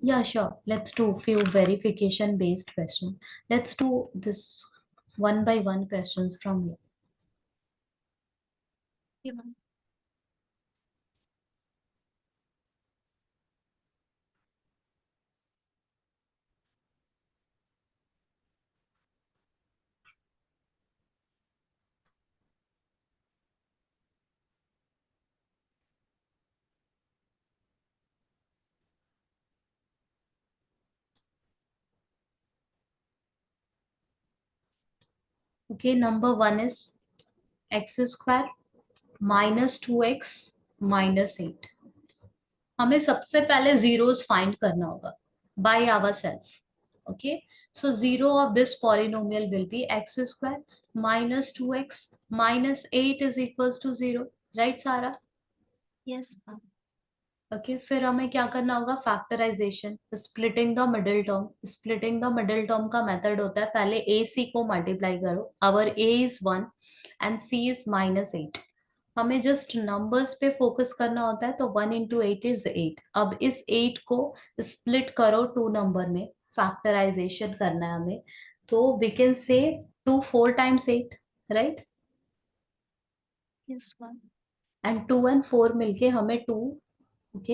Yeah, sure. Let's do few verification based questions. Let's do this one by one questions from you. Okay, ma'am. Okay, number one is x square minus 2x minus 8. हमें सबसे पहले zeros find करना होगा by ourselves. Okay, so zero of this polynomial will be x square minus 2x minus 8 is equals to 0. Right, Sarah? Yes, ma'am. Okay, फिर हमें क्या करना होगा? Factorization, splitting the middle term. Splitting the middle term का method होता है पहले A C को मल्टीप्लाई करो। Our A is 1 and C is -8। हमें जस्ट नंबर्स पे फोकस करना होता है, तो 1 इंटू 8 इज 8। अब इस 8 को स्प्लिट करो टू नंबर में, फैक्टराइजेशन करना है हमें। तो we can say 2 4 times 8, right? Yes, ma'am. And 2 and 4 मिलके हमें 2, ओके,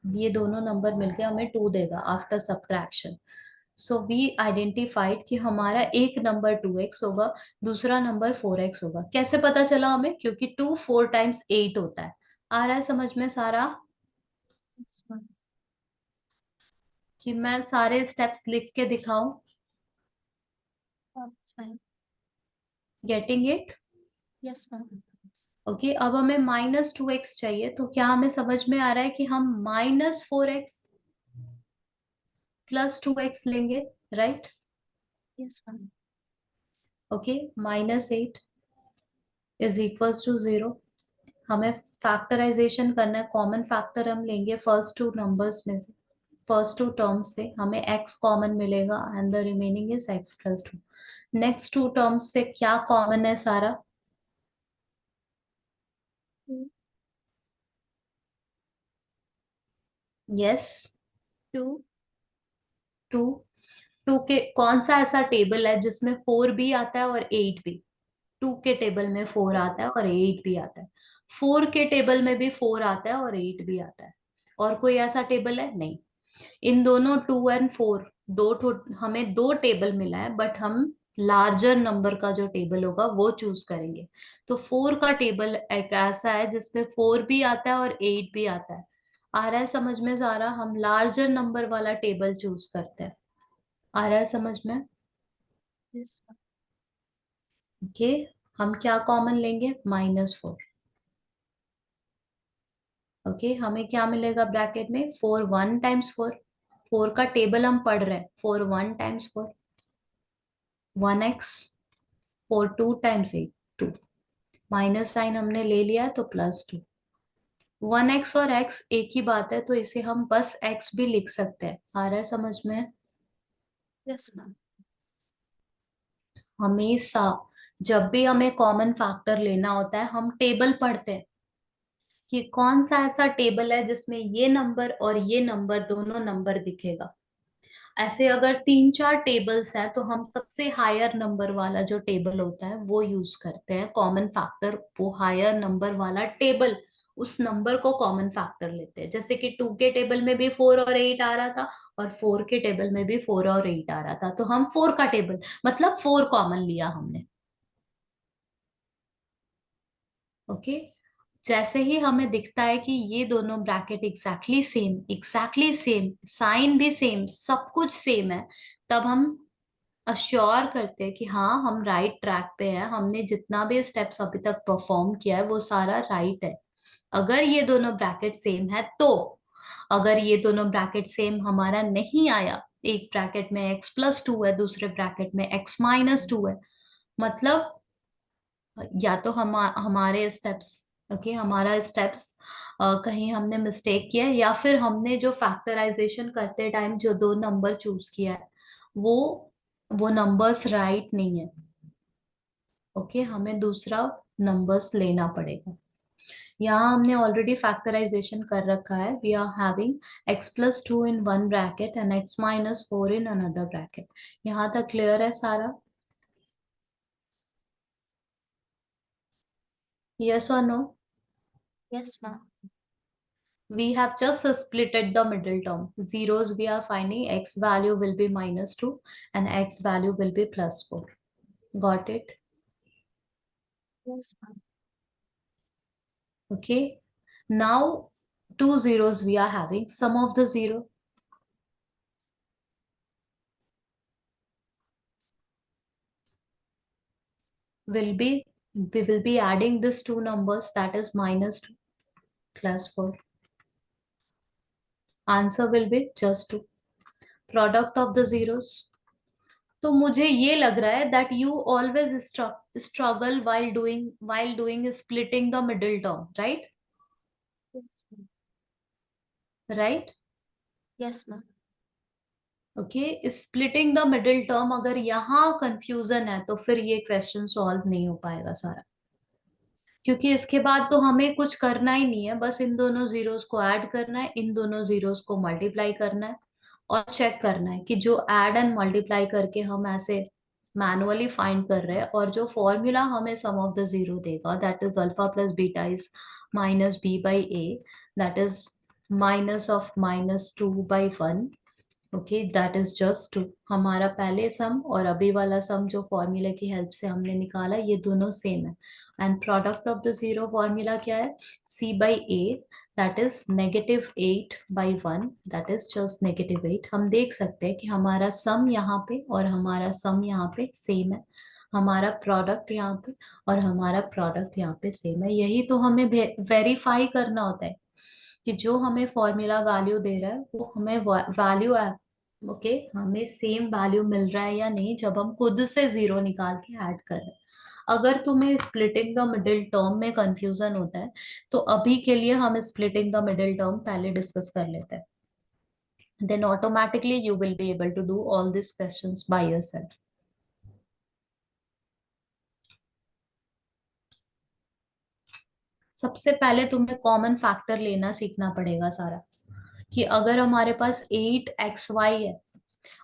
ये दोनों नंबर मिलके हमें 2 देगा after subtraction. So we identified कि हमारा एक नंबर 2x होगा, दूसरा नंबर 4x होगा। कैसे पता चला हमें? क्योंकि 2 4 टाइम्स 8 होता है। आ रहा है समझ में सारा? Yes, ma'am. कि मैं सारे स्टेप्स लिख के दिखाऊं? That's fine. Getting it? Yes, ma'am. Okay, अब हमें -2x चाहिए, तो क्या हमें समझ में आ रहा है कि हम -4x प्लस 2x लेंगे, right? Yes, ma'am. Okay, -8 is equals to 0। हमें फैक्टराइजेशन करना है, कॉमन फैक्टर हम लेंगे फर्स्ट टू नंबर्स में से, फर्स्ट टू टर्म्स से हमें x कॉमन मिलेगा and the remaining is x+2। Next two terms से क्या कॉमन है सारा? Two. Yes, Two. 2। 2 के कौन सा ऐसा टेबल है जिसमें 4 भी आता है और 8 भी? 2 के टेबल में 4 आता है और 8 भी आता है। 4 के टेबल में भी 4 आता है और 8 भी आता है। और कोई ऐसा टेबल है? नहीं। इन दोनों 2 एंड 4, हमें दो टेबल मिला है, बट हम लार्जर नंबर का जो टेबल होगा वो चूज करेंगे। तो 4 का टेबल एक ऐसा है जिसमें 4 भी आता है और 8 भी आता है। आ रहा है समझ में सारा? हम लार्जर नंबर वाला टेबल चूज करते हैं। आ रहा है समझ में? Yes, ma'am. ओके, हम क्या कॉमन लेंगे? -4। ओके, हमें क्या मिलेगा ब्रैकेट में? 4 1 टाइम्स 4। 4 का टेबल हम पढ़ रहे हैं। 4 1 times 4 1x। 4 2 times 8 2। Minus sign हमने ले लिया है तो +2। 1x और x एक ही बात है, तो इसे हम बस x भी लिख सकते हैं। आ रहा है समझ में? Yes, ma'am. हमेशा जब भी हमें कॉमन फैक्टर लेना होता है, हम टेबल पढ़ते हैं कि कौन सा ऐसा टेबल है जिसमें ये नंबर और ये नंबर दोनों नंबर दिखेगा। ऐसे अगर 3 4 टेबल्स हैं, तो हम सबसे हायर नंबर वाला जो टेबल होता है वो यूज करते हैं कॉमन फैक्टर। वो हायर नंबर वाला टेबल, उस नंबर को कॉमन फैक्टर लेते हैं। जैसे कि 2 के टेबल में भी 4 और 8 आ रहा था, और 4 के टेबल में भी 4 और 8 आ रहा था, तो हम 4 का टेबल मतलब 4 कॉमन लिया हमने। ओके, जैसे ही हमें दिखता है कि ये दोनों ब्रैकेट एग्जैक्टली सेम, साइन भी सेम, सब कुछ सेम है, तब हम अश्योर करते हैं कि हाँ, हम राइट ट्रैक पे हैं। हमने जितना भी स्टेप्स अभी तक परफॉर्म किया है वो सारा राइट है। अगर ये दोनों ब्रैकेट सेम है तो। अगर ये दोनों ब्रैकेट सेम हमारा नहीं आया, एक ब्रैकेट में x+2 है, दूसरे ब्रैकेट में x-2 है, मतलब या तो हमारे स्टेप्स, ओके, हमारा स्टेप्स कहीं हमने मिस्टेक किया है, या फिर हमने जो फैक्टराइजेशन करते टाइम जो दो नंबर चूज किया है वो वो नंबर्स राइट नहीं है। ओके, हमें दूसरा नंबर्स लेना पड़ेगा। यहाँ हमने ऑलरेडी फैक्टराइजेशन कर रखा है. We are having x+2 in one bracket and x-4 in another bracket. यहाँ तक क्लियर है सारा? यस और no? Yes, ma'am. We have just splitted the middle term. Zeros we are finding, x value will be -2 and x value will be +4. Got it? Yes, ma'am. Okay. Now, two zeros we are having. Sum of the zero will be, we will be adding these two numbers, that is -2 +4. Answer will be just 2. Product of the zeros. तो मुझे ये लग रहा है that you always struggle while doing splitting the middle term, right? Yes, ma'am. Right? Yes, ma'am. Okay. Splitting the middle term, अगर यहाँ confusion है तो फिर ये क्वेश्चन सॉल्व नहीं हो पाएगा सारा. क्योंकि इसके बाद तो हमें कुछ करना ही नहीं है, बस इन दोनों जीरोस को ऐड करना है, इन दोनों जीरोस को मल्टीप्लाई करना है और चेक करना है कि जो ऐड एंड मल्टीप्लाई करके हम ऐसे मैनुअली फाइंड कर रहे हैं और जो फॉर्मूला हमें सम ऑफ द जीरो देगा, that is alpha plus beta is -b/a, that is -(-2/1). Okay, that is just two. हमारा पहले सम और अभी वाला सम जो फॉर्मूला की हेल्प से हमने निकाला, ये दोनों सेम है. And product of the zero formula क्या है? c/a, that is -8/1, that is just -8. हम देख सकते हैं कि हमारा सम यहाँ पे और हमारा सम यहाँ पे सेम है. हमारा प्रोडक्ट यहाँ पे और हमारा प्रोडक्ट यहाँ पे सेम है. यही तो हमें वेरीफाई करना होता है कि जो हमें फॉर्मूला वैल्यू दे रहा है वो हमें वैल्यू, ओके, हमें सेम वैल्यू मिल रहा है या नहीं जब हम खुद से जीरो निकाल के ऐड कर रहे हैं. अगर तुम्हें स्प्लिटिंग द मिडिल टर्म में कंफ्यूजन होता है तो अभी के लिए हम स्प्लिटिंग द मिडिल टर्म पहले डिस्कस कर लेते हैं. Then automatically you will be able to do all this questions by yourself. सबसे पहले तुम्हें कॉमन फैक्टर लेना सीखना पड़ेगा सारा. कि अगर हमारे पास 8xy है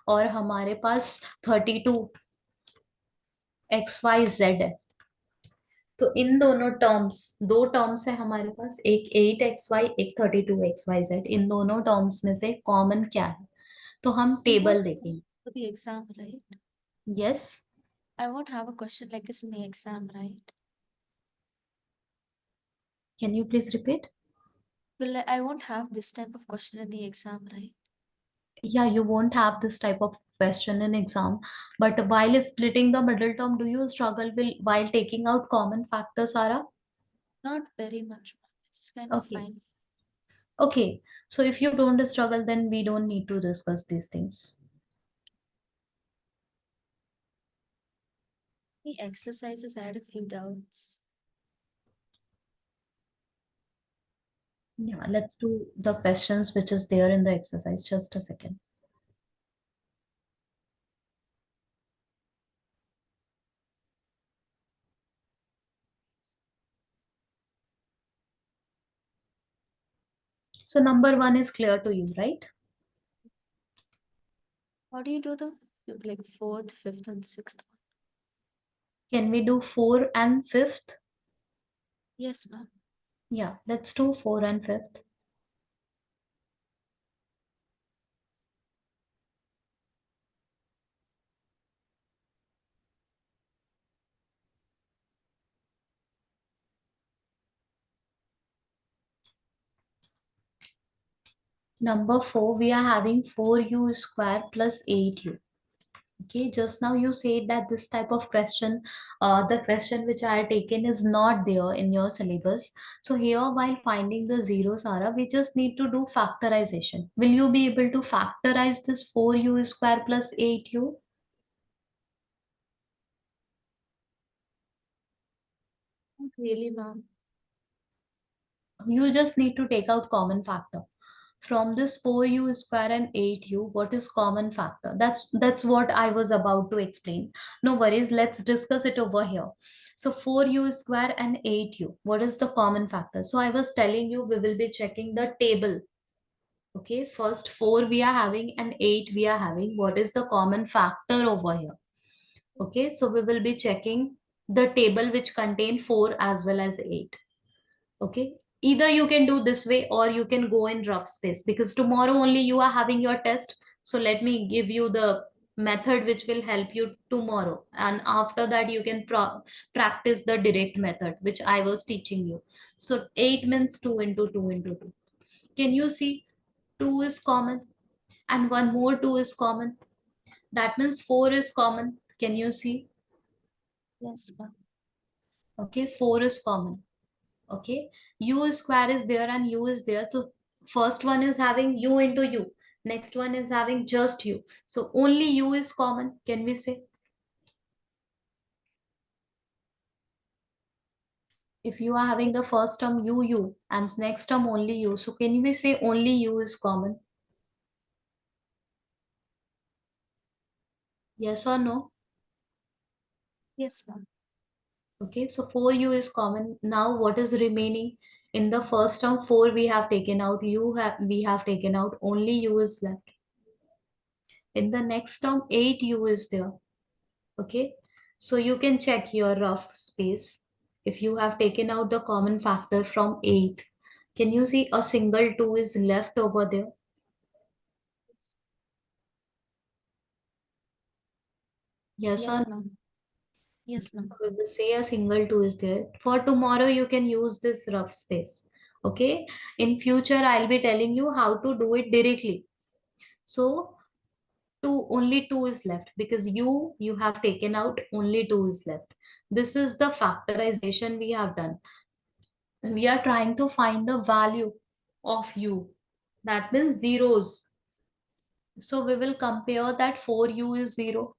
और हमारे पास 32xyz है, तो इन दोनों टर्म्स, दो टर्म्स है हमारे पास, एक 8xy, एक 32xyz. इन दोनों टर्म्स में से कॉमन क्या है? तो हम You टेबल won't देखेंगे. for the exam, right? Yes. I won't have a question like this in the exam, right? Can you please repeat? I won't have this type of question in the exam, right? Yeah, you won't have this type of question in exam, but while splitting the middle term, do you struggle while taking out common factors, Sara? Not very much, ma'am. It's kind of Okay. fine. Okay, so if you don't struggle, then we don't need to discuss these things. The exercises had a few doubts. Yeah, let's do the questions which is there in the exercise. Just a second. So number one is clear to you, right? How do you do the like fourth, fifth, and sixth one? Can we do four and fifth? Yes, ma'am. Yeah, let's do four and fifth. Number four, we are having 4u square plus 8u. Okay, just now you said that this type of question, the question which I had taken is not there in your syllabus. So here, while finding the zero, Sarah, we just need to do factorization. Will you be able to factorize this 4u square plus 8u? Not really, ma'am. You just need to take out common factor. from this 4u square and 8u, what is common factor? That's what I was about to explain. No worries, let's discuss it over here. So 4u square and 8u, what is the common factor? So I was telling you we will be checking the table. Okay, first 4 we are having and 8 we are having. What is the common factor over here? Okay, so we will be checking the table which contain 4 as well as 8. Okay, either you can do this way or you can go in rough space, because tomorrow only you are having your test. So let me give you the method which will help you tomorrow, and after that you can practice the direct method which I was teaching you. So 8 means 2 into 2 into 2. Can you see 2 is common and one more 2 is common? That means 4 is common. Can you see? Yes, ma'am. Okay, 4 is common. Okay, u square is there and u is there, so first one is having u into u, next one is having just u, so only u is common. Can we say, if you are having the first term u and next term only u, so can we say only u is common? Yes or no? Yes, ma'am. Okay, so 4u is common. Now what is remaining? In the first term 4 we have taken out, we have taken out, only u is left. In the next term 8u is there. Okay, so you can check your rough space. If you have taken out the common factor from 8, can you see a single 2 is left over there? Yes or no? Yes, ma'am. Yes, ma'am. We will say a single 2 is there. For tomorrow, you can use this rough space. Okay, in future, I'll be telling you how to do it directly. So, only 2 is left, because you have taken out, only 2 is left. This is the factorization we have done. We are trying to find the value of u, that means zeros. So we will compare that 4u is 0,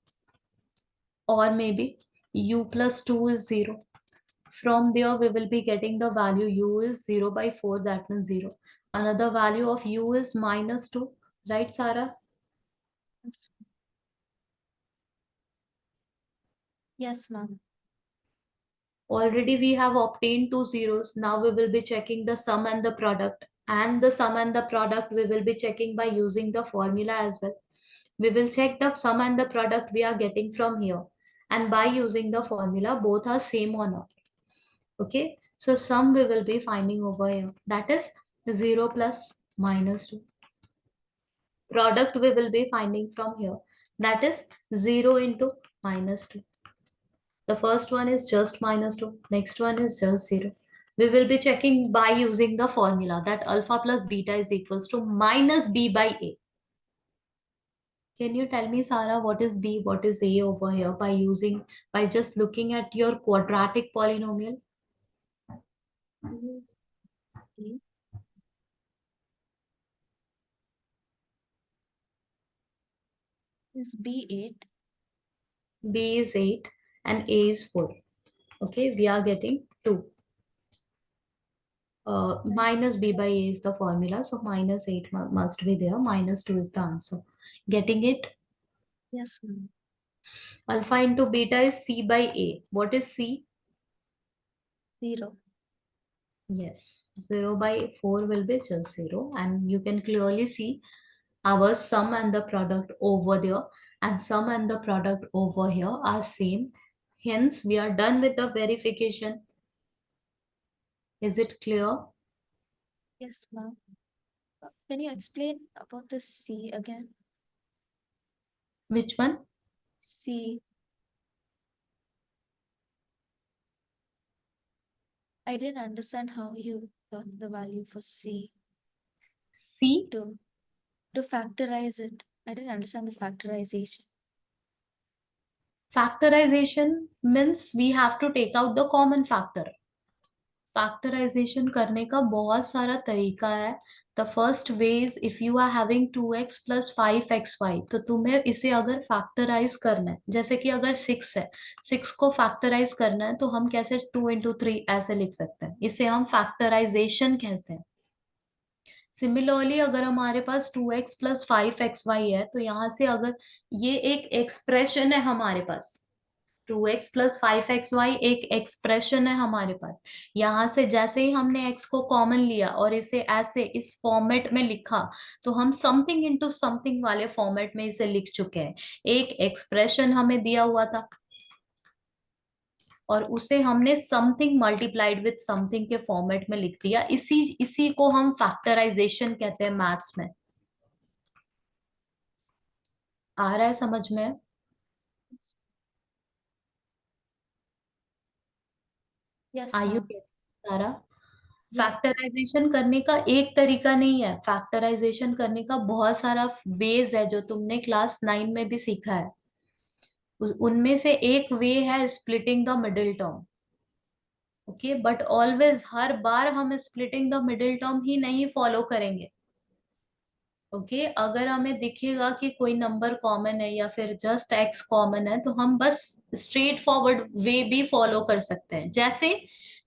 or maybe u plus 2 is 0. From there we will be getting the value u is 0 by 4, that means 0. Another value of u is minus 2, right Sarah? Yes, yes, ma'am. Already we have obtained two zeros. Now we will be checking the sum and the product. And the sum and the product we will be checking by using the formula as well. We will check the sum and the product we are getting from here. And by using the formula, both are same or not. Okay. So sum we will be finding over here. That is 0 plus minus 2. Product we will be finding from here. That is 0 into minus 2. The first one is just minus 2. Next one is just 0. We will be checking by using the formula that alpha plus beta is equals to minus b by a. Can you tell me, Sarah, what is b, what is a over here by just looking at your quadratic polynomial? Mhm. Okay. Is B8? B is 8 and a is 4. Okay, we are getting 2. Minus b by a is the formula, so minus 8 must be there. Minus 2 is the answer. Getting it? Yes, ma'am. Alpha into beta is c by a. What is c? 0. Yes, 0 by 4 will be just 0, and you can clearly see our sum and the product over there and sum and the product over here are same. Hence, we are done with the verification. Is it clear? Yes, ma'am. Can you explain about the C again? Which one? C. I didn't understand how you got the value for C C. to factorize it. I didn't understand the factorization. Factorization means we have to take out the common factor. Factorisation करने का बहुत सारा तरीका है. The first way is, if you are having 2x plus 5xy, तो तुम्हें इसे अगर फैक्टराइज करना है, जैसे कि अगर 6 है, 6 को फैक्टराइज करना है, तो हम कैसे 2 into 3 ऐसे लिख सकते हैं, इसे हम फैक्टराइजेशन कहते हैं. सिमिलरली अगर हमारे पास 2x + 5xy है, तो यहाँ से अगर ये एक एक्सप्रेशन है हमारे पास, 2x + 5xy एक एक्सप्रेशन है हमारे पास। यहाँ से जैसे ही हमने x को कॉमन लिया और इसे ऐसे इस फॉर्मेट में लिखा, तो हम समथिंग इनटू समथिंग वाले फॉर्मेट में इसे लिख चुके हैं। एक एक्सप्रेशन हमें दिया हुआ था और उसे हमने समथिंग मल्टीप्लाइड विथ समथिंग के फॉर्मेट में लिख दिया। इसी इसी को हम फैक्टराइजेशन कहते हैं मैथ्स में। आ रहा है समझ में? Yes, आयु ma'am. सारा Yeah. फैक्टराइजेशन करने का एक तरीका नहीं है, फैक्टराइजेशन करने का बहुत सारा वेज है जो तुमने क्लास 9 में भी सीखा है। उनमें से एक वे है splitting the middle term. Okay, but always हर बार हम स्प्लिटिंग द मिडिल टर्म ही नहीं फॉलो करेंगे। ओके, अगर हमें दिखेगा कि कोई नंबर कॉमन है या फिर जस्ट एक्स कॉमन है, तो हम बस स्ट्रेट फॉरवर्ड वे भी फॉलो कर सकते हैं। जैसे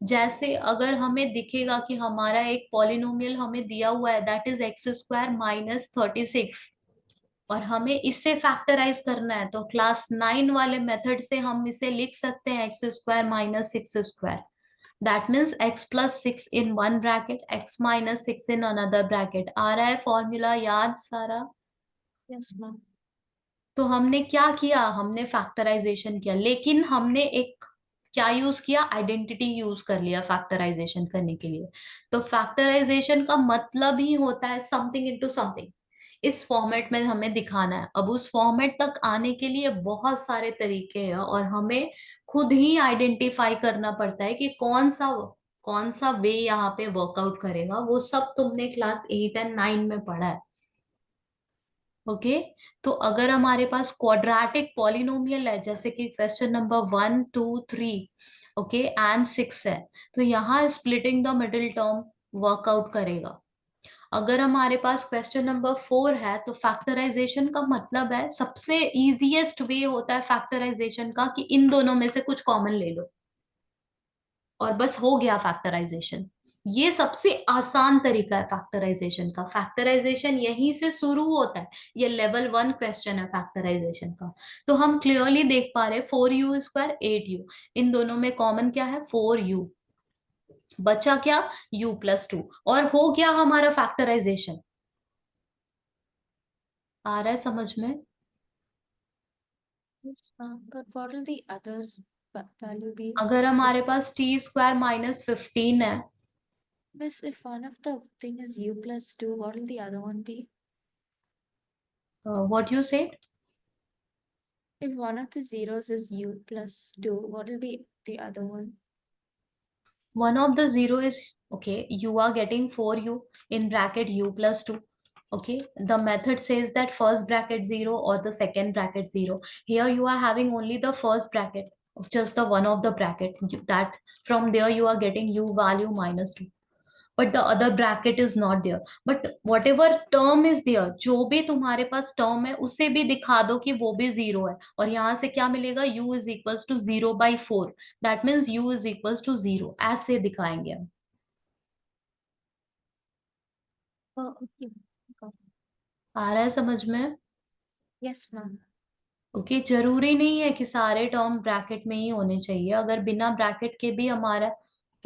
जैसे अगर हमें दिखेगा कि हमारा एक पॉलिनोमियल हमें दिया हुआ है, दैट इज x² - 36, और हमें इससे फैक्टराइज करना है, तो क्लास 9 वाले मेथड से हम इसे लिख सकते हैं x² - 6²। That means x + 6 in one bracket, x - 6 in another bracket। आ रहा है फॉर्मूला याद सारा? Yes, ma'am. तो हमने क्या किया, हमने फैक्टराइजेशन किया, लेकिन हमने एक क्या यूज किया, आइडेंटिटी यूज कर लिया फैक्टराइजेशन करने के लिए। तो फैक्टराइजेशन का मतलब ही होता है समथिंग इनटू समथिंग। इस फॉर्मेट में हमें दिखाना है। अब उस फॉर्मेट तक आने के लिए बहुत सारे तरीके हैं और हमें खुद ही आइडेंटिफाई करना पड़ता है कि कौन सा वे यहाँ पे वर्कआउट करेगा। वो सब तुमने क्लास 8 और 9 में पढ़ा है। ओके, तो अगर हमारे पास क्वाड्रेटिक पॉलिनोमियल है, जैसे कि क्वेश्चन नंबर 1, 2, 3, ओके एंड 6 है, तो यहाँ splitting the middle term workout करेगा। अगर हमारे पास क्वेश्चन नंबर 4 है, तो फैक्टराइजेशन का मतलब है, सबसे इजीएस्ट वे होता है फैक्टराइजेशन का कि इन दोनों में से कुछ कॉमन ले लो और बस हो गया फैक्टराइजेशन। ये सबसे आसान तरीका है फैक्टराइजेशन का। फैक्टराइजेशन यहीं से शुरू होता है। ये लेवल 1 क्वेश्चन है फैक्टराइजेशन का। तो हम क्लियरली देख पा रहे हैं 4u² 8u, इन दोनों में कॉमन क्या है, 4u। बचा क्या, u + 2, और हो गया हमारा फैक्टराइजेशन। आ रहा है समझ में? Yes, ma'am. But what will the others value be? अगर If हमारे पास t² - 15 है, Miss, if one of the thing is u + 2, what will the other one be? What you said? If one of the zeros is u + 2, what will be the other one? One of the zero is, okay, you are getting 4u in bracket u + 2. Okay, the method says that first bracket 0 or the second bracket 0. Here you are having only the first bracket, just the one of the bracket, that from there you are getting u value -2, but the other bracket is not there। but whatever term is there, जो भी तुम्हारे पास term है उसे भी दिखा दो कि वो भी 0 है, और यहाँ से क्या मिलेगा, u = 0/4। दैट मीन्स u = 0, ऐसे दिखाएंगे हम। Oh, okay. Got it. आ रहा है समझ में? Yes, ma'am. ओके, जरूरी नहीं है कि सारे टर्म ब्रैकेट में ही होने चाहिए। अगर बिना ब्रैकेट के भी हमारा,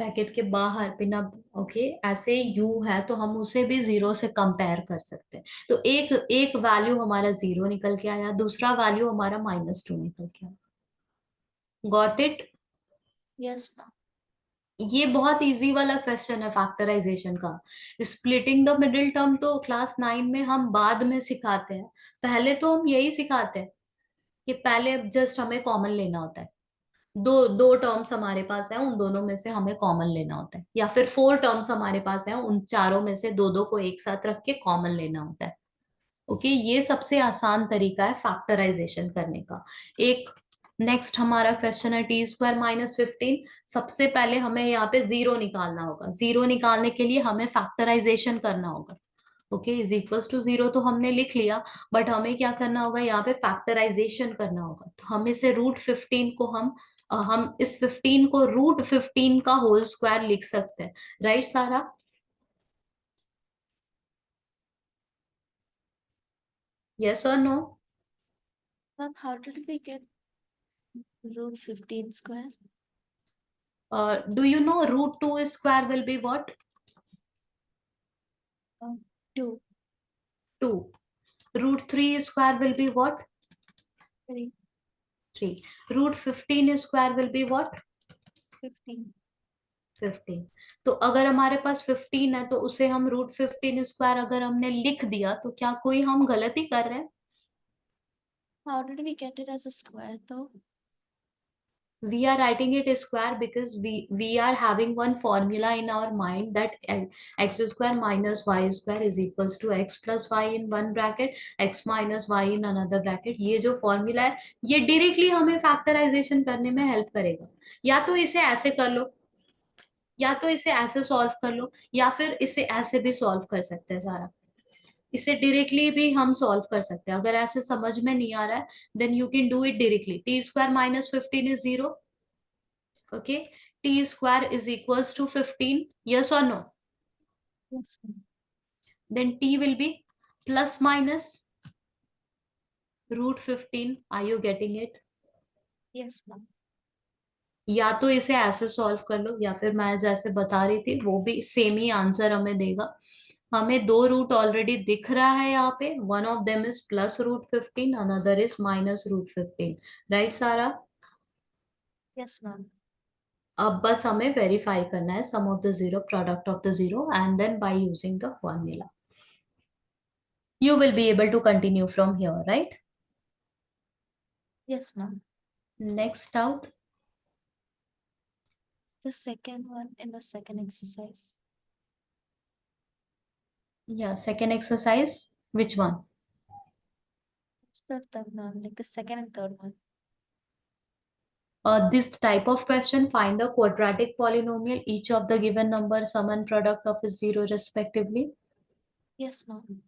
ब्रैकेट के बाहर बिना, ओके ऐसे यू है, तो हम उसे भी 0 से कंपेयर कर सकते हैं। तो एक एक वैल्यू हमारा 0 निकल के आया, दूसरा वैल्यू हमारा -2 निकल के आया। Got it? Yes, ma'am. ये बहुत इजी वाला क्वेश्चन है फैक्टराइजेशन का। स्प्लिटिंग द मिडिल टर्म तो क्लास 9 में हम बाद में सिखाते हैं। पहले तो हम यही सिखाते हैं कि पहले जस्ट हमें कॉमन लेना होता है। दो दो टर्म्स हमारे पास है, उन दोनों में से हमें कॉमन लेना होता है, या फिर 4 टर्म्स हमारे पास है, उन चारों में से दो दो को एक साथ रख के कॉमन लेना होता है। ओके, ये सबसे आसान तरीका है फैक्टराइजेशन करने का। एक नेक्स्ट हमारा क्वेश्चन है t² - 15। सबसे पहले हमें यहाँ पे 0 निकालना होगा। 0 निकालने के लिए हमें फैक्टराइजेशन करना होगा। ओके, = 0 तो हमने लिख लिया, बट हमें क्या करना होगा, यहाँ पे फैक्टराइजेशन करना होगा। तो हम इसे √15 को हम इस 15 को √15 का होल स्क्वायर लिख सकते हैं। Right Sara? Yes or no? Ma'am, how did we get root 15 square? Do you know root 2 square will be what? 2. 2. Root 3 square will be what? 3. 3. Root 15 square will be what? 15. 15. तो अगर हमारे पास 15 है तो उसे हम रूट 15 स्क्वायर अगर हमने लिख दिया तो क्या कोई हम गलती कर रहे हैं? How did we get it as a square though? We are writing it square because we are having one formula in our mind that x square minus y square is equals to x plus y in one bracket, x minus y in another bracket. ये जो formula है ये directly हमें factorisation करने में help करेगा. या तो इसे ऐसे कर लो, या तो इसे ऐसे सॉल्व कर लो, या फिर इसे ऐसे भी सॉल्व कर सकते हैं सारा. इसे डायरेक्टली भी हम सॉल्व कर सकते हैं. अगर ऐसे समझ में नहीं आ रहा है then you can do it directly. T square minus 15 is 0. Okay. T square is equals to 15. Yes और no? Yes, ma'am. Then T will be plus minus root 15. Are you getting it? Yes, ma'am. या तो इसे ऐसे solve कर लो या फिर मैं जैसे बता रही थी वो भी सेम ही आंसर हमें देगा. हमें दो रूट ऑलरेडी दिख रहा है यहाँ पे. One of them is plus root 15, another is minus root 15. Right Sara? Yes, ma'am. अब बस हमें वेरीफाई करना है sum of the zero, product of the zero, and then by using the formula you will be able to continue from here, right? Yes, ma'am. Next out. It's the second one in the second exercise. Yeah, second exercise. Which one? Most of them, ma'am, like the second and third one. This type of question, find the quadratic polynomial, each of the given number, sum and product of is zero respectively. Yes, ma'am.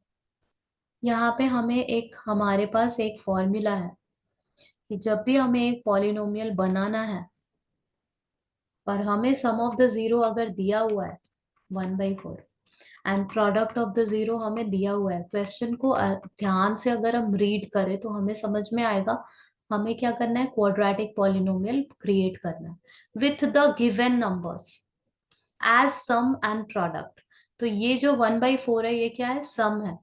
यहाँ पे हमें एक, हमारे पास एक formula है कि जब भी हमें एक पॉलिनोमियल बनाना है पर हमें सम ऑफ द जीरो अगर दिया हुआ है 1/4 and product of the zero हमें दिया हुआ है, क्वेश्चन को ध्यान से अगर हम रीड करें तो हमें समझ में आएगा हमें क्या करना है. क्वाड्रेटिक पॉलिनोमियल क्रिएट करना है with the given numbers as sum and product. तो ये जो 1/4 है ये क्या है? सम है.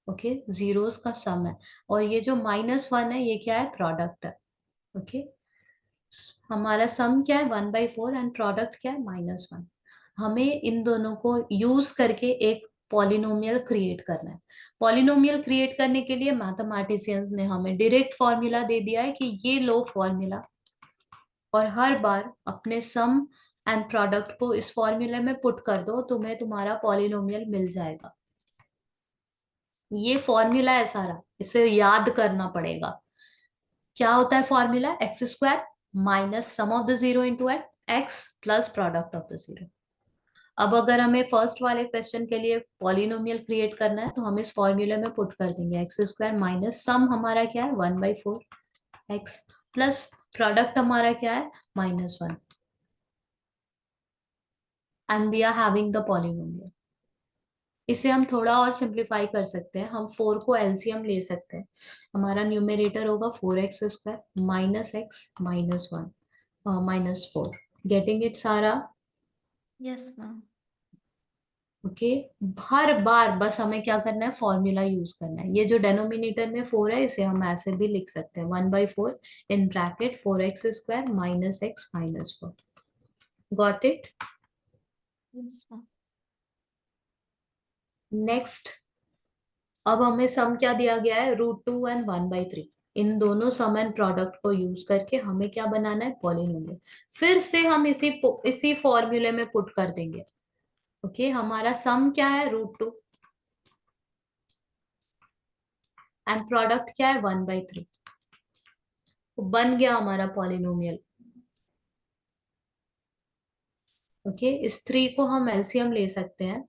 ओके, जीरोस का सम है. और ये जो -1 है ये क्या है? प्रोडक्ट है. ओके. हमारा सम क्या है? 1/4 एंड प्रोडक्ट क्या है? -1. हमें इन दोनों को यूज करके एक पॉलिनोमियल क्रिएट करना है. पॉलिनोमियल क्रिएट करने के लिए मैथमेटिशियंस ने हमें डायरेक्ट फॉर्मूला दे दिया है कि ये लो फॉर्मूला, और हर बार अपने सम एंड प्रोडक्ट को इस फॉर्मूले में पुट कर दो, तुम्हें तुम्हारा पॉलिनोमियल मिल जाएगा. ये फॉर्मूला है सारा, इसे याद करना पड़ेगा. क्या होता है formula? X square minus sum of the zero into x plus product of the zero. अब अगर हमें फर्स्ट वाले क्वेश्चन के लिए पॉलिनोमियल क्रिएट करना है तो हम इस फॉर्मूले में पुट कर देंगे एक्स स्क्वायर माइनस सम हमारा क्या है? 1/4 एक्स प्लस प्रोडक्ट हमारा क्या है? -1. And we are having the polynomial. इसे हम थोड़ा और सिंप्लीफाई कर सकते हैं. हम 4 को एलसीएम ले सकते हैं. हमारा न्यूमरेटर होगा 4x² minus x minus 1 -4. Getting it सारा? Yes, ma'am. ओके. हर बार बस हमें क्या करना है? फॉर्मूला यूज करना है. ये जो डेनोमिनेटर में 4 है इसे हम ऐसे भी लिख सकते हैं 1/4 in bracket 4x² minus x minus 4. Got it? Yes, ma'am. Next. अब हमें सम क्या दिया गया है? √2 एंड 1/3. इन दोनों सम एंड प्रोडक्ट को यूज करके हमें क्या बनाना है? पॉलिनोमियल. फिर से हम इसी फॉर्मूले में पुट कर देंगे. ओके. हमारा सम क्या है? √2 एंड प्रोडक्ट क्या है? 1/3. तो बन गया हमारा पॉलिनोमियल. ओके. इस 3 को हम एलसीएम ले सकते हैं.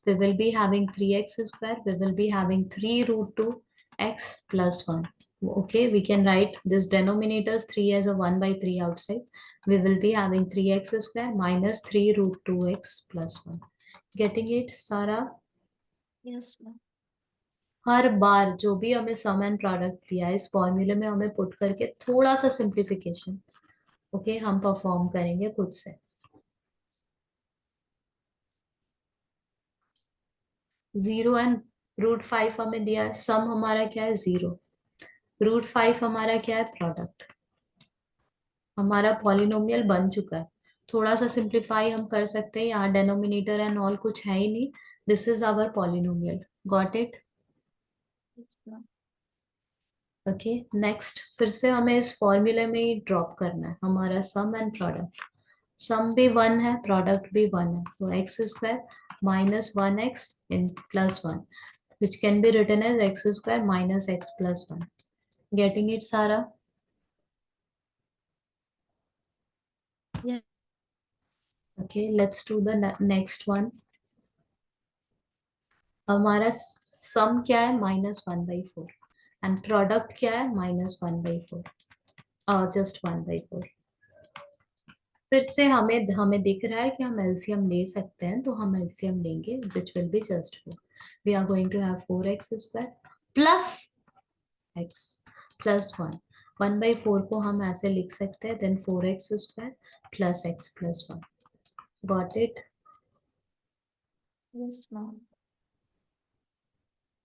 We will be having 3x square. We will be having 3 √2 x plus 1. Okay, we can write this denominators 3 as a 1/3 outside. We will be having 3x square minus 3 √2 x plus 1. Getting it, Sarah? Yes, ma'am. हर बार जो भी हमें सम and product दिया है इस फॉर्मूले में हमें put करके थोड़ा सा सिंप्लीफिकेशन, ओके, हम परफॉर्म करेंगे खुद से। 0 एंड √5 हमें दिया है, सम हमारा क्या है 0, √5 हमारा क्या है प्रोडक्ट। हमारा पॉलिनोमियल बन चुका है। थोड़ा सा सिंप्लीफाई हम कर सकते हैं, यहाँ डेनोमिनेटर एंड ऑल कुछ है ही नहीं। This is our polynomial, got it. Yes, ma'am. Okay, next फिर से हमें इस फॉर्मूले में ही ड्रॉप करना है हमारा सम एंड प्रोडक्ट। सम भी 1 है, प्रोडक्ट भी 1 है, तो x² minus 1x in plus 1, which can be written as x² minus x plus 1। Getting it सारा? Yeah. Okay, let's do the next one. हमारा सम क्या है -1/4 एंड प्रोडक्ट क्या है -1/4, जस्ट 1/4। फिर से हमें हमें दिख रहा है कि हम एलसीएम ले सकते हैं, तो हम एलसीएम लेंगे which will be just 4। We are going to have 4x² plus x plus 1। 1/4 को हम ऐसे लिख सकते हैं, then 4x² plus x plus 1। Got it? Yes, ma'am.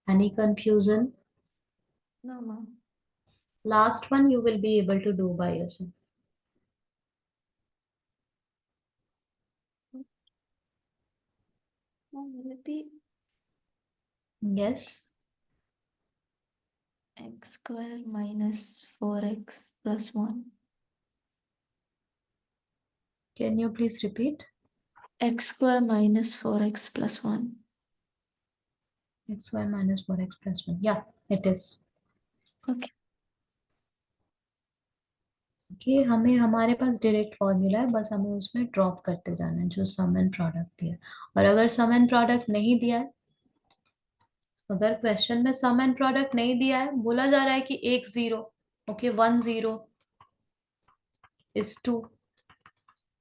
Any confusion? No, ma'am. Last one you will be able to do by yourself. Ma'am, will it be yes, x square minus 4x plus 1? Can you please repeat? X square minus 4x plus 1. xy minus 4x plus 1, yeah, it is. Okay. कि हमें हमारे पास direct formula है, बस हमें उसमें drop करते जाना है जो सम एंड प्रोडक्ट दिया है। और अगर सम एंड प्रोडक्ट नहीं दिया है, अगर क्वेश्चन में सम एंड प्रोडक्ट नहीं दिया है, बोला जा रहा है कि एक 0, ओके, 1 0 इज 2,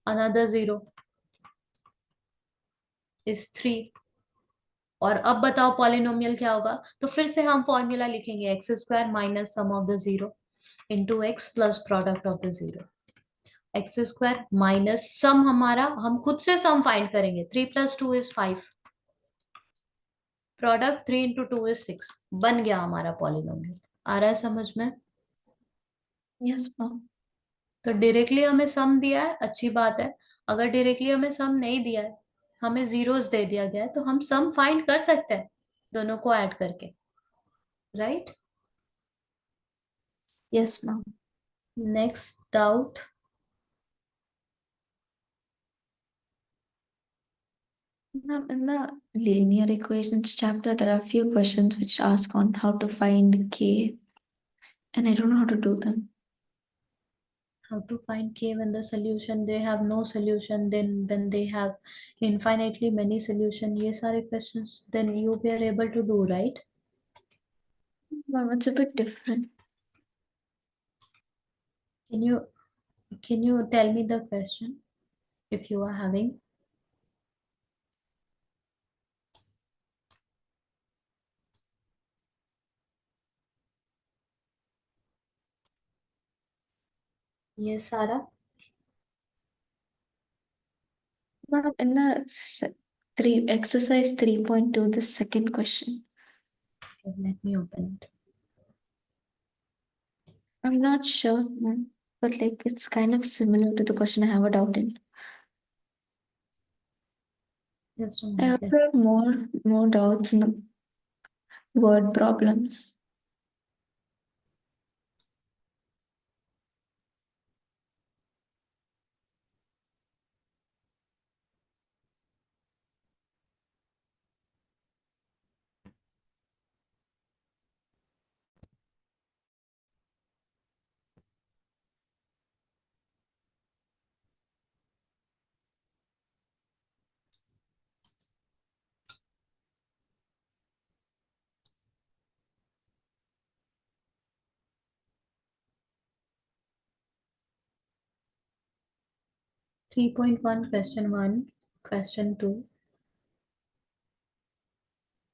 अनदर 0 इज 3, और अब बताओ पॉलिनोमियल क्या होगा, तो फिर से हम फॉर्मूला लिखेंगे x² minus sum of the 0 into x plus product of the 0। x² minus sum, हमारा हम खुद से सम फाइंड करेंगे, 3 + 2 = 5, प्रोडक्ट 3 × 2 = 6। बन गया हमारा पॉलिनोमियल। आ रहा है समझ में? Yes, ma'am. तो डायरेक्टली हमें सम दिया है, अच्छी बात है। अगर डायरेक्टली हमें सम नहीं दिया है, हमें जीरोस दे दिया गया है, तो हम सम फाइंड कर सकते हैं दोनों को ऐड करके, right? Yes, ma'am. Next doubt? Ma'am, in the linear equations chapter, there are a few questions which ask on how to find k, and I don't know how to do them. How to find k when the solution they have no solution, then when they have infinitely many solution, ये सारे questions then you were able to do, right? Ma'am, it's a bit different. Can you tell me the question if you are having? ये सारा? Ma'am, in the three exercise 3.2, the second question. Okay, let me open it. I'm not sure, ma'am, but like it's kind of similar to the question I have a doubt in. Just a I minute. also have more doubts in the word problems. 3.1 question 1, question 2,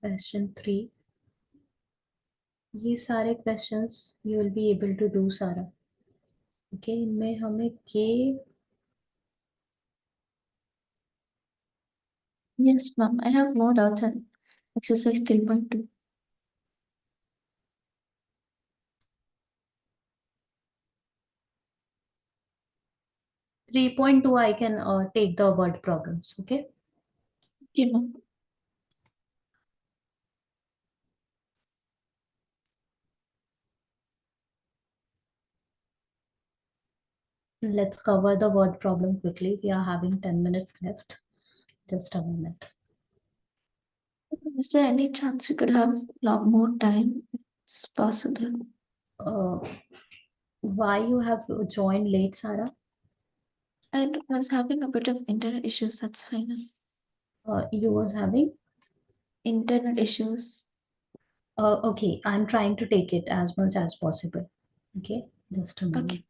question 3, ये सारे questions you will be able to do सारा। Okay, इनमें हमें के Yes, ma'am. I have more doubts on exercise 3.2. 3.2 I can take the word problems. Okay. Okay, ma'am. Let's cover the word problem quickly. We are having 10 minutes left. Just a moment. Is there any chance we could have a lot more time? If it's possible. Uh, why you have joined late, Sarah? I was having a bit of internet issues. That's fine, ma'am. You was having. Internet issues. Okay, I'm trying to take it as much as possible. Okay, just a moment. Okay.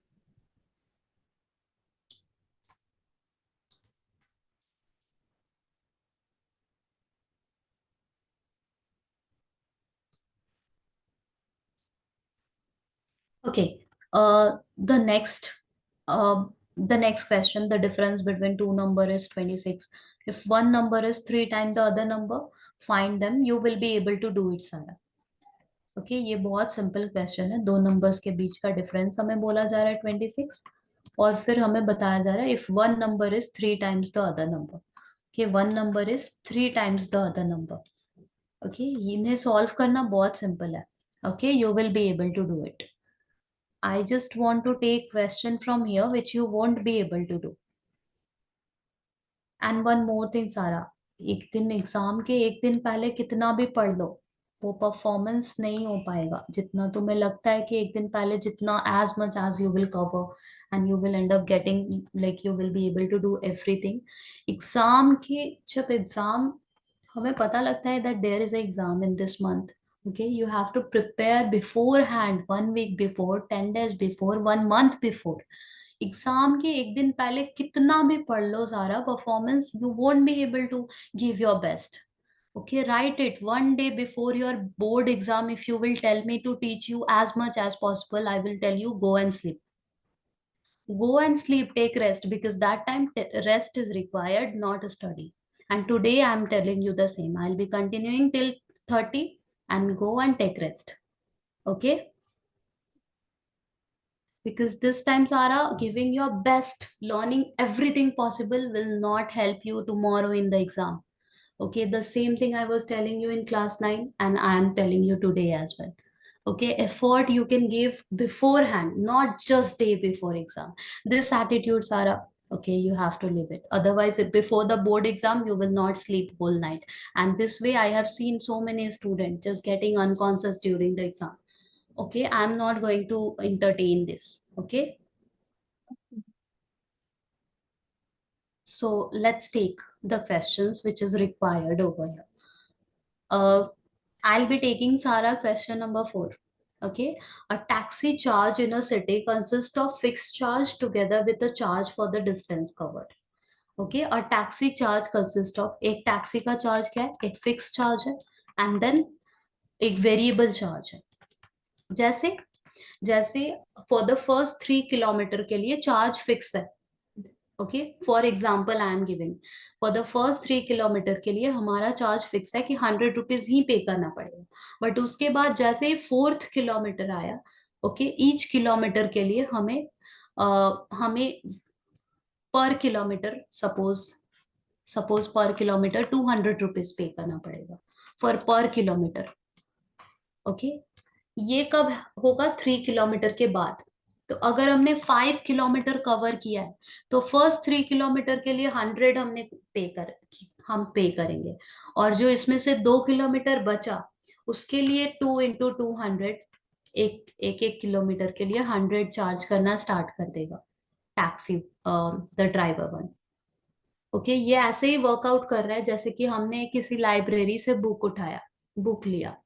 Okay. The next, the next question, the difference between two number is 26. If one number is three times the other number, find them. You will be able to do it, Sarah. Okay, ये बहुत simple question है। दो numbers के बीच का difference हमें बोला जा रहा है 26, और फिर हमें बताया जा रहा है if one number is three times the other number. Okay, one number is three times the other number. Okay, इन्हें सॉल्व करना बहुत सिंपल है। Okay, you will be able to do it. I just want to take question from here which you won't be able to do. And one more thing, सारा, एक दिन exam के एक दिन पहले कितना भी पढ़ लो, वो परफॉर्मेंस नहीं हो पाएगा जितना तुम्हें लगता है कि एक दिन पहले जितना as much as you will cover and you will end up getting like you will be able to do everything. Exam के जब एग्जाम हमें पता लगता है that there is an exam in this month. Okay, you have to prepare beforehand, 1 week before, 10 days before, 1 month before. Exam के एक दिन पहले कितना भी पढ़ लो सारा performance, you won't be able to give your best. Okay, write it 1 day before your board exam. If you will tell me to teach you as much as possible, I will tell you go and sleep. Go and sleep, take rest, because that time rest is required, not study. And today I am telling you the same. I'll be continuing till 30, and go and take rest. Okay? Because this time, Sarah, giving your best, learning everything possible will not help you tomorrow in the exam. Okay, the same thing I was telling you in class 9, and I am telling you today as well. Okay, effort you can give beforehand, not just day before exam. This attitude, Sarah, okay, you have to leave it. Otherwise, before the board exam, you will not sleep whole night. And this way, I have seen so many students just getting unconscious during the exam. Okay, I'm not going to entertain this. Okay, so let's take the questions which is required over here. Uh, I'll be taking Sarah question number 4. Okay. A taxi charge in a city consists of fixed charge together with a charge for the distance covered. Okay. A taxi charge consists of, एक taxi का charge क्या है? एक fixed charge है, and then एक variable charge है। जैसे जैसे for the first 3 किलोमीटर के लिए charge fix है। Okay, for example I am giving, for the first 3 kilometre के लिए हमारा चार्ज फिक्स है कि 100 रुपीज ही पे करना पड़ेगा। बट उसके बाद जैसे ही फोर्थ किलोमीटर आया, ओके, ईच किलोमीटर के लिए हमें पर किलोमीटर, सपोज सपोज पर किलोमीटर 200 रुपीज पे करना पड़ेगा फॉर पर किलोमीटर। ओके, ये कब होगा? 3 किलोमीटर के बाद। तो अगर हमने 5 किलोमीटर कवर किया है, तो फर्स्ट 3 किलोमीटर के लिए 100 हम पे करेंगे, और जो इसमें से 2 किलोमीटर बचा, उसके लिए 2 into 200, एक किलोमीटर के लिए 100 चार्ज करना स्टार्ट कर देगा taxi, the driver one. Okay, ये ऐसे ही वर्कआउट कर रहा है जैसे कि हमने किसी लाइब्रेरी से बुक उठाया, बुक लिया,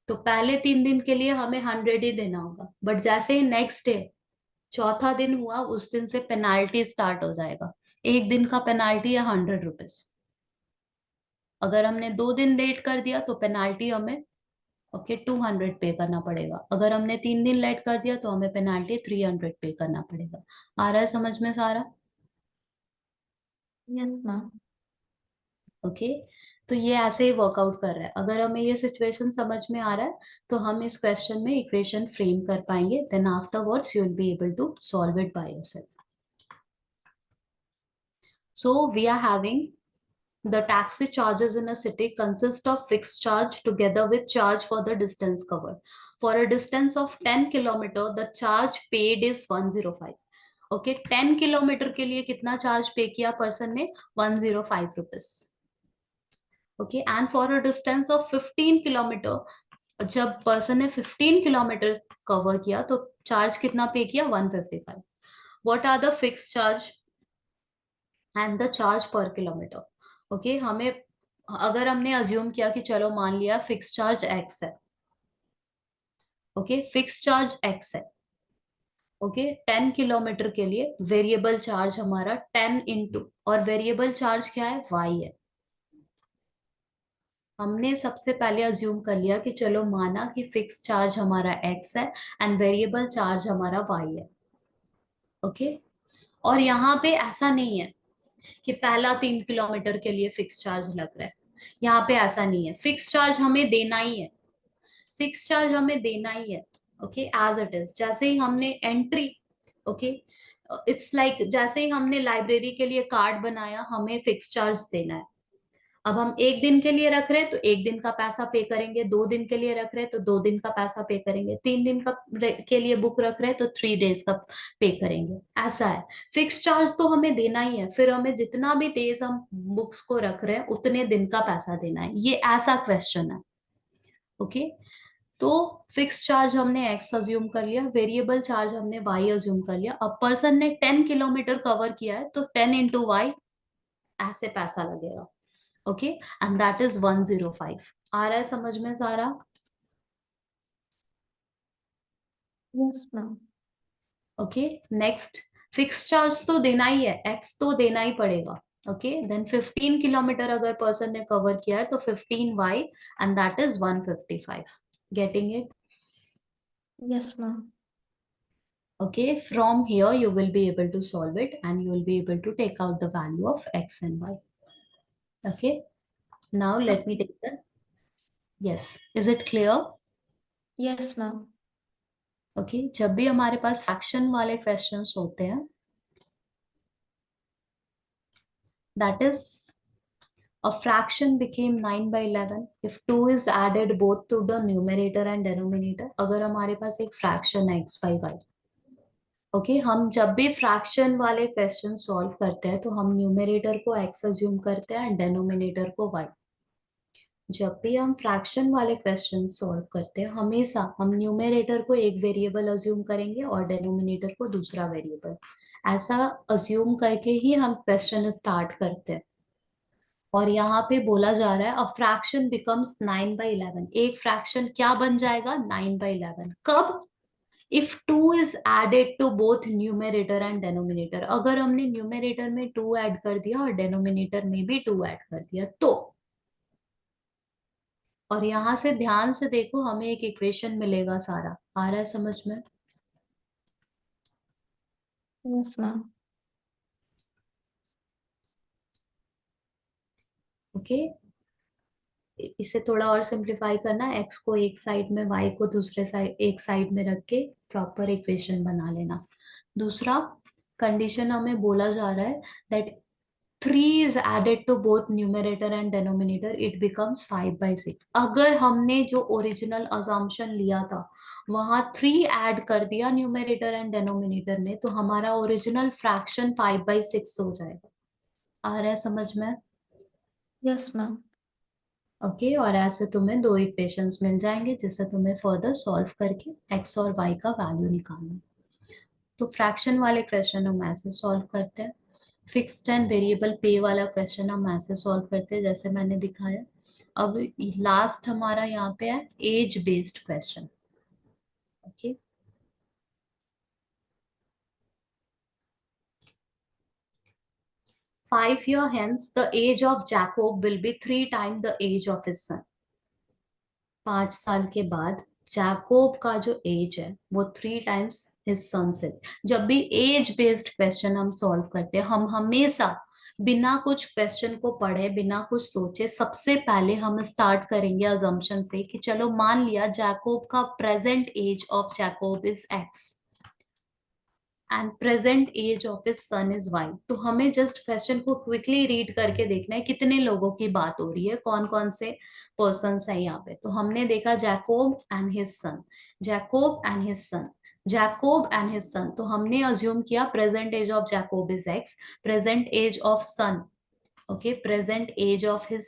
तो पहले 3 दिन के लिए हमें 100 ही देना होगा। बट जैसे ही नेक्स्ट डे, चौथा दिन हुआ, उस दिन से पेनाल्टी स्टार्ट हो जाएगा। एक दिन का पेनाल्टी है 100 रुपीज। अगर हमने 2 दिन लेट कर दिया तो पेनाल्टी हमें ओके 200 पे करना पड़ेगा। अगर हमने 3 दिन लेट कर दिया तो हमें पेनाल्टी 300 पे करना पड़ेगा। आ रहा है समझ में सारा? Yes, ma'am. ओके, तो ये ऐसे ही वर्कआउट कर रहा है। अगर हमें ये सिचुएशन समझ में आ रहा है तो हम इस क्वेश्चन में इक्वेशन फ्रेम कर पाएंगे, then afterwards you will be able to solve it by yourself. So we are having the taxi charges in a city consist of fixed charge together with charge for the distance covered. For a distance of 10 kilometer, the charge paid is 105. Okay 10 kilometre के लिए कितना charge पे किया person ने? 105 rupees. Okay and for a distance of 15 kilometre, जब person ने 15 kilometre cover किया तो चार्ज कितना पे किया? 155। What are the fix charge and the charge per kilometre? Okay हमें, अगर हमने अज्यूम किया कि चलो मान लिया फिक्स चार्ज एक्स है, ओके फिक्स चार्ज एक्स है, ओके 10 किलोमीटर के लिए वेरिएबल चार्ज हमारा 10 इंटू, और वेरिएबल चार्ज क्या है? वाई है। हमने सबसे पहले अज्यूम कर लिया कि चलो माना कि फिक्स चार्ज हमारा एक्स है एंड वेरिएबल चार्ज हमारा वाई है। ओके और यहाँ पे ऐसा नहीं है कि पहला 3 किलोमीटर के लिए फिक्स चार्ज लग रहा है। यहाँ पे ऐसा नहीं है, फिक्स चार्ज हमें देना ही है, फिक्स चार्ज हमें देना ही है। ओके एज इट इज, जैसे ही हमने एंट्री, ओके इट्स लाइक जैसे ही हमने लाइब्रेरी के लिए कार्ड बनाया, हमें फिक्स चार्ज देना है। अब हम 1 दिन के लिए रख रहे हैं तो 1 दिन का पैसा पे करेंगे, 2 दिन के लिए रख रहे हैं तो 2 दिन का पैसा पे करेंगे, 3 दिन का के लिए बुक रख रहे हैं तो 3 डेज का पे करेंगे। ऐसा है, फिक्स चार्ज तो हमें देना ही है, फिर हमें जितना भी डेज हम बुक्स को रख रहे हैं उतने दिन का पैसा देना है। ये ऐसा क्वेश्चन है। ओके तो फिक्स चार्ज हमने एक्स अज्यूम कर लिया, वेरिएबल चार्ज हमने वाई अज्यूम कर लिया। अब पर्सन ने 10 किलोमीटर कवर किया है तो 10 इंटू वाई ऐसे पैसा लगेगा। Okay and that is 105। आ रहा है समझ में सारा? Yes, ma'am. Okay next, fix charge तो देना ही है, एक्स तो देना ही पड़ेगा। ओके देन 15 किलोमीटर अगर पर्सन ने कवर किया है तो 15 Y and that is 155। Getting it? Yes, ma'am. Okay, from here you will be able to solve it and you will be able to take out the value of x and y. Okay, now let me Okay. take the, yes, is it clear? Yes, ma'am. Okay, जब भी हमारे पास fraction वाले questions होते हैं, that is a fraction became 9 by 11 if 2 is added both to the numerator and denominator। अगर हमारे पास एक fraction है x by y, ओके हम जब भी फ्रैक्शन वाले क्वेश्चन सॉल्व करते हैं तो हम न्यूमरेटर को x अज्यूम करते हैं एंड डेनोमिनेटर को y। जब भी हम फ्रैक्शन वाले क्वेश्चन सॉल्व करते हैं हमेशा हम न्यूमरेटर को एक वेरिएबल अज्यूम करेंगे और डेनोमिनेटर को दूसरा वेरिएबल। ऐसा अज्यूम करके ही हम क्वेश्चन स्टार्ट करते हैं। और यहाँ पे बोला जा रहा है अ फ्रैक्शन बिकम्स 9 by 11। एक फ्रैक्शन क्या बन जाएगा? 9 by 11। कब? If 2 is added to both numerator and denominator. अगर हमने न्यूमरेटर में 2 ऐड कर दिया और डेनोमिनेटर में भी 2 ऐड कर दिया तो। और यहां से ध्यान से देखो, हमें एक इक्वेशन मिलेगा सारा। आ रहा है समझ में? Yes, ma'am. ओके इसे थोड़ा और सिंप्लीफाई करना, एक्स को एक साइड में, वाई को दूसरे साइड, एक साइड में रख के प्रॉपर इक्वेशन बना लेना। दूसरा कंडीशन हमें बोला जा रहा है that 3 is added to both numerator and denominator, it becomes 5/6। अगर हमने जो ओरिजिनल assumption लिया था वहां 3 ऐड कर दिया न्यूमरेटर एंड डेनोमिनेटर में तो हमारा ओरिजिनल फ्रैक्शन 5/6 हो जाएगा। आ रहा है समझ में? Yes, ma'am. ओके और ऐसे तुम्हें दो इक्वेशंस मिल जाएंगे जिसे तुम्हें फर्दर सॉल्व करके एक्स और वाई का वैल्यू निकालना है। तो फ्रैक्शन वाले क्वेश्चन हम ऐसे सॉल्व करते हैं, फिक्स्ड एंड वेरिएबल पे वाला क्वेश्चन हम ऐसे सॉल्व करते हैं जैसे मैंने दिखाया। अब लास्ट हमारा यहाँ पे है age based question. Okay 5 years hence the age of Jacob will be 3 times the age of his son। 5 साल के बाद जैकोब का जो एज है वो 3 टाइम्स हिज सन से। जब भी एज बेस्ड क्वेश्चन हम सॉल्व करते हैं, हम हमेशा बिना कुछ क्वेश्चन को पढ़े, बिना कुछ सोचे, सबसे पहले हम स्टार्ट करेंगे अजम्पशन से कि चलो मान लिया जैकोब का present age of Jacob is X and present age of his son is Y. तो हमें जस्ट क्वेश्चन को क्विकली रीड करके देखना है कितने लोगों की बात हो रही है, कौन कौन से पर्सन है यहाँ पे। तो हमने देखा Jacob and his son, Jacob and his son, Jacob and his son. तो हमने अज्यूम किया present age of Jacob is X, present age of son, okay, present age of his